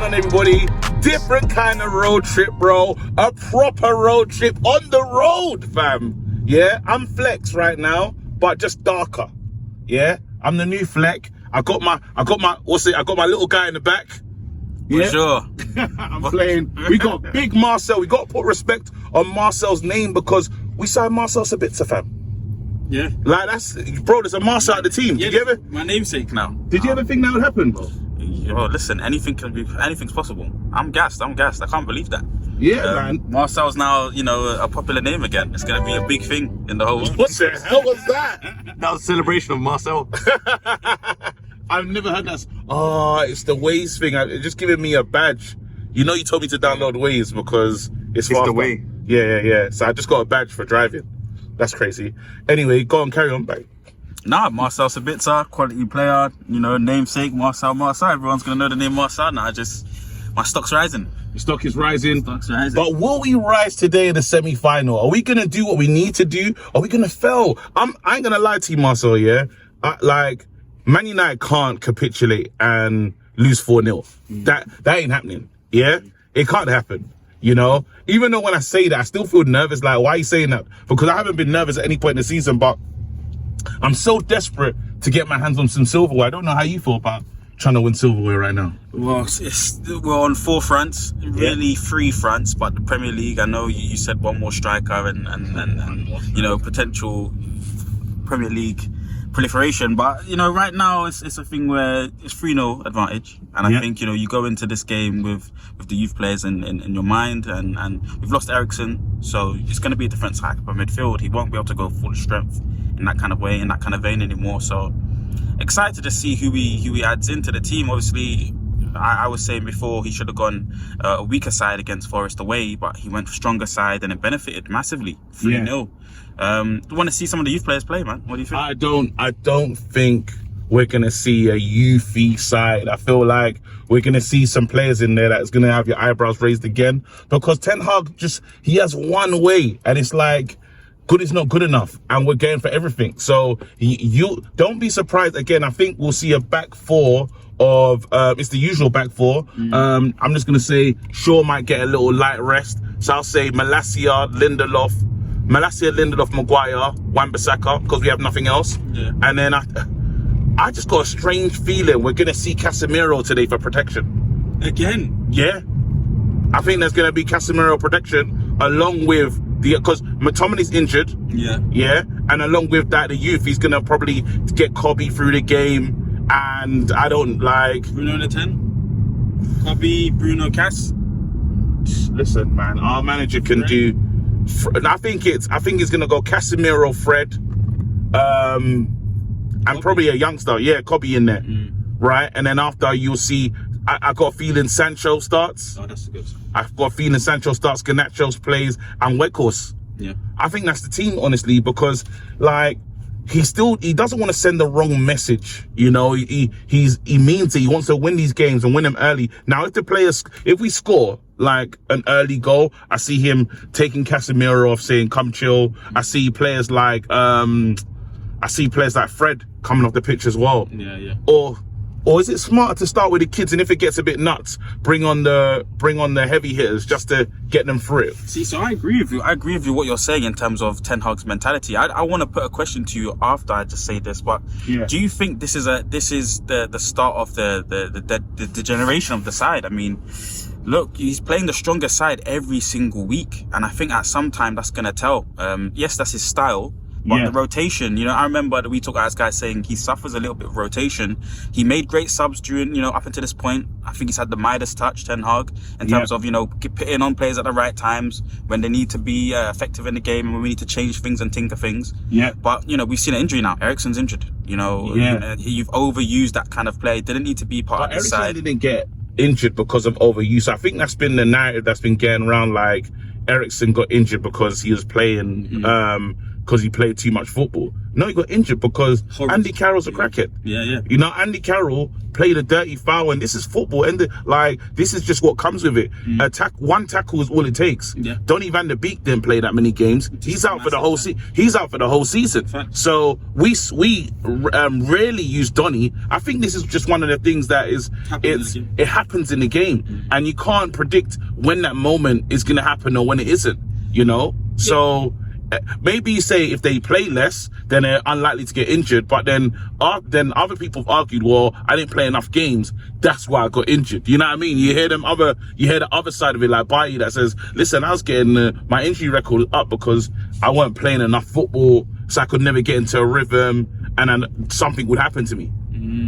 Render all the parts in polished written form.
on, everybody? Different kind of road trip, bro. A proper road trip on the road, fam. Yeah, I'm Flex right now, but just darker. Yeah, I'm the new Fleck. I got my little guy in the back. Yeah, for sure. I'm playing. We got big Marcel. We got to put respect on Marcel's name because we signed Marcel Sabitzer, fam. Yeah. Like, bro, there's a Marcel at the team. Yeah, Did you ever? My namesake now. Did you ever think that would happen, bro? Well, listen, anything's possible. I'm gassed. I can't believe that. Yeah, man. Marcel's now, a popular name again. It's going to be a big thing in the whole... What the hell was that? That was a celebration of Marcel. I've never heard that. Oh, it's the Waze thing. It's just giving me a badge. You told me to download Waze because it's faster. The way. Yeah. So I just got a badge for driving. That's crazy. Anyway, go on, carry on, babe. Nah, Marcel Sabitzer, quality player, namesake, Marcel. Everyone's going to know the name Marcel now. My stock's rising. Your stock is rising. Stock's rising. But will we rise today in the semi-final? Are we going to do what we need to do? Are we going to fail? I ain't going to lie to you, Marcel, yeah? Man United can't capitulate and lose 4-0. That ain't happening, yeah? It can't happen, Even though when I say that, I still feel nervous. Like, why are you saying that? Because I haven't been nervous at any point in the season, but I'm so desperate to get my hands on some silverware. I don't know how you feel about trying to win silverware right now. Well, we're on 4 fronts, really 3 fronts, but the Premier League, I know you said one more striker and potential Premier League proliferation, but right now it's a thing where it's 3-0 advantage, and I think you go into this game with the youth players in your mind, and we've lost Eriksen, so it's going to be a different type of midfield. He won't be able to go full strength in that kind of way, in that kind of vein anymore. So excited to see who he adds into the team. Obviously, I was saying before he should have gone a weaker side against Forest away, but he went for stronger side and it benefited massively. 3-0. Want to see some of the youth players play, man. What do you think? I don't think we're gonna see a youthy side. I feel like we're gonna see some players in there that's gonna have your eyebrows raised again, because Ten Hag he has one way, and it's like good is not good enough, and we're going for everything. So you don't be surprised again. I think we'll see a back 4 of it's the usual back 4. I'm just gonna say Shaw might get a little light rest, so I'll say Malacia, Lindelof, Maguire, Wan-Bissaka, because we have nothing else. And then I just got a strange feeling we're gonna see Casemiro today for protection again. Yeah, I think there's gonna be Casemiro protection along with because McTominay's injured. Yeah, and along with that, the youth, he's gonna probably get Kobe through the game, and I don't like Bruno in the 10. Kobe, Bruno, Cass. Listen, man, our manager can do. I think it's gonna go Casemiro, Fred, and probably a youngster. Yeah, Kobe in there, right? And then after you'll see. I got a feeling Sancho starts. Oh, that's good. I've got a feeling Sancho starts, Garnacho's plays, and Weghorst. Yeah. I think that's the team, honestly, because he doesn't want to send the wrong message. He means it. He wants to win these games and win them early. Now, if we score like an early goal, I see him taking Casemiro off, saying "Come chill." I see players like Fred coming off the pitch as well. Yeah. Or is it smarter to start with the kids, and if it gets a bit nuts, bring on the heavy hitters just to get them through it? See, so I agree with you. I agree with you what you're saying in terms of Ten Hag's mentality. I want to put a question to you after I just say this, but do you think this is the start of the generation of the side? I mean, look, he's playing the stronger side every single week, and I think at some time that's going to tell. Yes, that's his style. But the rotation, I remember that we talked as guys saying he suffers a little bit of rotation. He made great subs during, up until this point. I think he's had the Midas touch, Ten Hag, in terms of, putting on players at the right times when they need to be effective in the game and when we need to change things and tinker things. Yeah. But, we've seen an injury now. Eriksen's injured. You've overused that kind of play. Didn't need to be part of the side. Eriksen didn't get injured because of overuse. I think that's been the narrative that's been getting around, like Eriksen got injured because he was playing because he played too much football. No, he got injured because Andy Carroll's a crackhead. Yeah. You know, Andy Carroll played a dirty foul, and this is football, and this is just what comes with it. One tackle is all it takes. Donny van der Beek didn't play that many games. He's out for the whole season. So we rarely use Donny. I think this is just one of the things that it happens in the game, and you can't predict when that moment is going to happen or when it isn't. You know, so. Maybe you say if they play less, then they're unlikely to get injured. But then other people have argued, well, I didn't play enough games. That's why I got injured. You know what I mean? You hear the other side of it, like Bailly that says, listen, I was getting my injury record up because I weren't playing enough football, so I could never get into a rhythm, and then something would happen to me.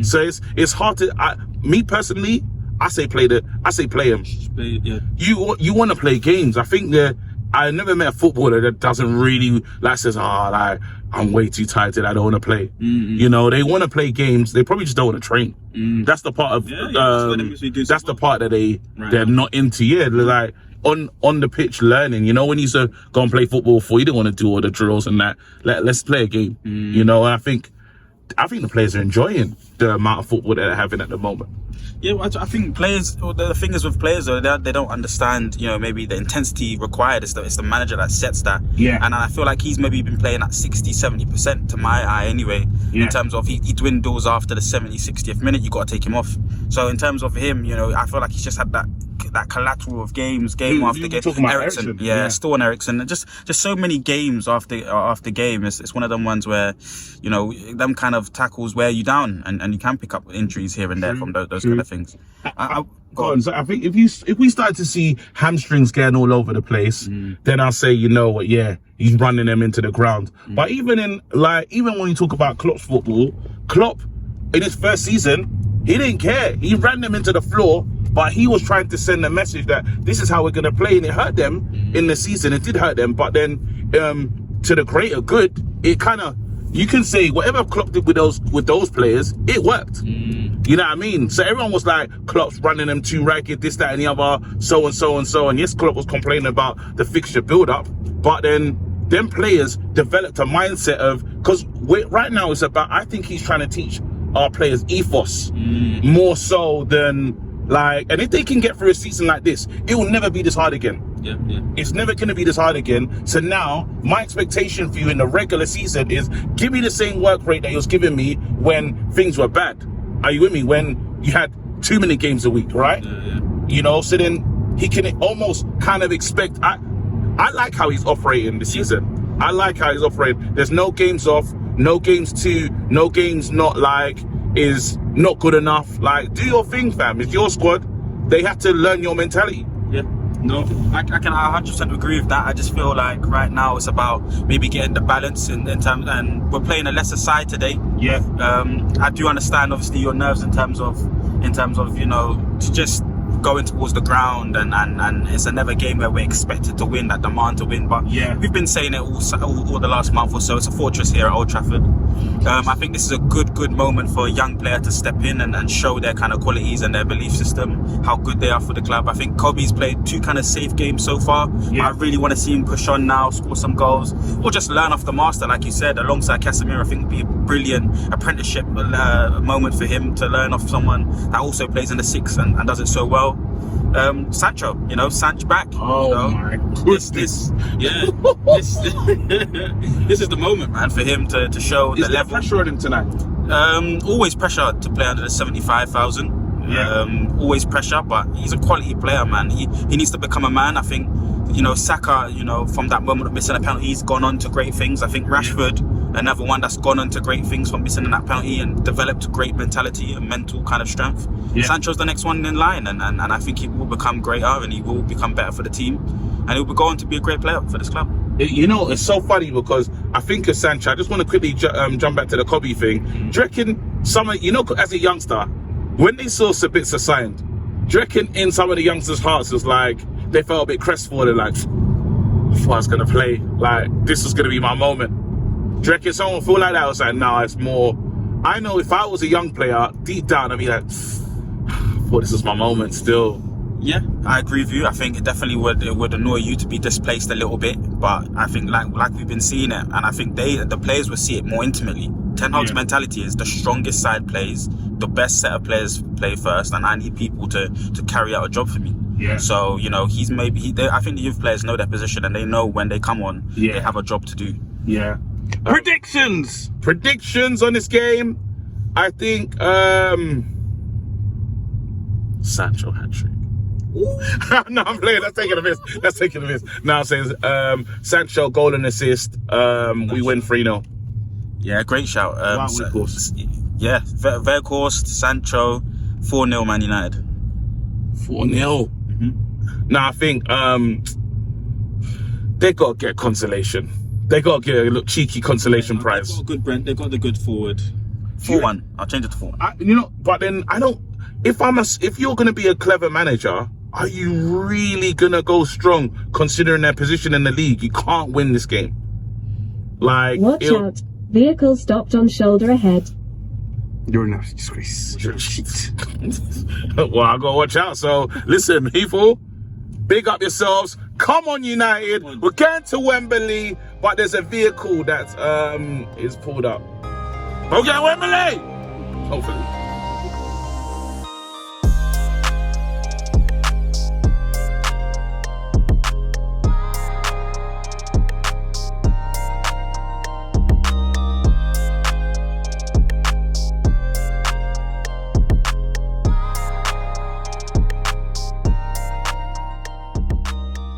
So it's hard to. Me personally, I say play him. You want to play games. I think I never met a footballer that doesn't really says, I'm way too tired today, I don't want to play. You know, they want to play games. They probably just don't want to train. That's the part of that's the part that they're not into. They're like on the pitch learning. You know, when you used to go and play football before, you didn't want to do all the drills and that. Let's play a game. You know, and I think the players are enjoying the amount of football that they're having at the moment. Yeah, well, I think players, the thing is with players, though, they don't understand, you know, maybe the intensity required. It's the manager that sets that. Yeah. And I feel like he's maybe been playing at 60, 70% to my eye anyway, in terms of he dwindles after the 70, 60th minute, you got to take him off. So in terms of him, you know, I feel like he's just had that collateral of game after game. Eriksen, still on Eriksen. Just so many games after game. It's one of them ones where, you know, them kind of tackles wear you down, and you can pick up injuries here and there from those kind of things. So I think if we start to see hamstrings getting all over the place, then I'll say, you know what, he's running them into the ground. But even when you talk about Klopp's football, Klopp in his first season, he didn't care. He ran them into the floor, but he was trying to send a message that this is how we're going to play, and it hurt them in the season. It did hurt them, but then to the greater good, it kind of, you can say whatever Klopp did with those players, it worked. You know what I mean? So everyone was like, Klopp's running them too ragged, this, that, and the other, so and so and so. And yes, Klopp was complaining about the fixture build-up, but then them players developed a mindset of, because right now it's about, I think he's trying to teach our players ethos more so than and if they can get through a season like this, it will never be this hard again. It's never going to be this hard again. So now my expectation for you in the regular season is give me the same work rate that you was giving me when things were bad. Are you with me? When you had too many games a week, right? You know, so then he can almost kind of expect. I like how he's operating this season. I like how he's operating. There's no games off, no games two, no games not is not good enough. Do your thing, fam. It's your squad. They have to learn your mentality. No, I can 100% agree with that. I just feel like right now it's about maybe getting the balance in terms, and we're playing a lesser side today. I do understand obviously your nerves in terms of you know, to just going towards the ground, and it's another game where we're expected to win, that demand to win. But we've been saying it all the last month or so. It's a fortress here at Old Trafford. I think this is a good moment for a young player to step in and show their kind of qualities and their belief system, how good they are for the club. I think Kobe's played 2 kind of safe games so far. I really want to see him push on now, score some goals, or just learn off the master, like you said, alongside Casemiro. I think would be a brilliant apprenticeship moment for him to learn off someone that also plays in the 6 and does it so well. Sancho, you know, Sanch back. My goodness. This is the moment, man, for him to show the level. Pressure on him tonight? Always pressure to play under the 75,000. Always pressure, but he's a quality player, man. He needs to become a man. I think, you know, Saka, you know, from that moment of missing a penalty, he's gone on to great things. I think Rashford, another one that's gone on to great things from missing that penalty and developed great mentality and mental kind of strength. Sancho's the next one in line, and I think he will become greater and he will become better for the team, and he will go on to be a great player for this club. You know, it's so funny because I think of Sancho. I just want to quickly jump back to the Kobe thing. Do you reckon you know, as a youngster, when they saw Sabitzer signed, do you reckon in some of the youngsters' hearts was like, they felt a bit crestfallen, like, I thought I was going to play, like, this was going to be my moment? Do you reckon someone feel like that? I was like, no, it's more, I know if I was a young player, deep down, I'd be like, I thought this was my moment still. Yeah, I agree with you. I think it definitely would annoy you to be displaced a little bit, but I think like we've been seeing it, and I think the players will see it more intimately. Ten Hag's mentality is the strongest side plays, the best set of players play first, and I need people to carry out a job for me. Yeah. So he's I think the youth players know their position and they know when they come on, they have a job to do. Yeah. Predictions on this game. I think Sancho hat-trick. No, I'm playing. That's taking a miss. Now I'm saying Sancho goal and assist. We win 3-0. Yeah, great shout. Yeah, Weghorst, Sancho, 4-0 Man United. 4-0. Now I think they got to get consolation. They got to get a little cheeky consolation prize. They've got a good Brent. They've got the good forward. 4-1. I'll change it to 4-1. But then I don't. If you're going to be a clever manager, are you really going to go strong considering their position in the league? You can't win this game. Watch out. Vehicle stopped on shoulder ahead. You're no disgrace. You're a cheat. Well, I gotta watch out. So listen, people, big up yourselves. Come on, United. We're getting to Wembley, but there's a vehicle that is pulled up. Okay, Wembley. Hopefully.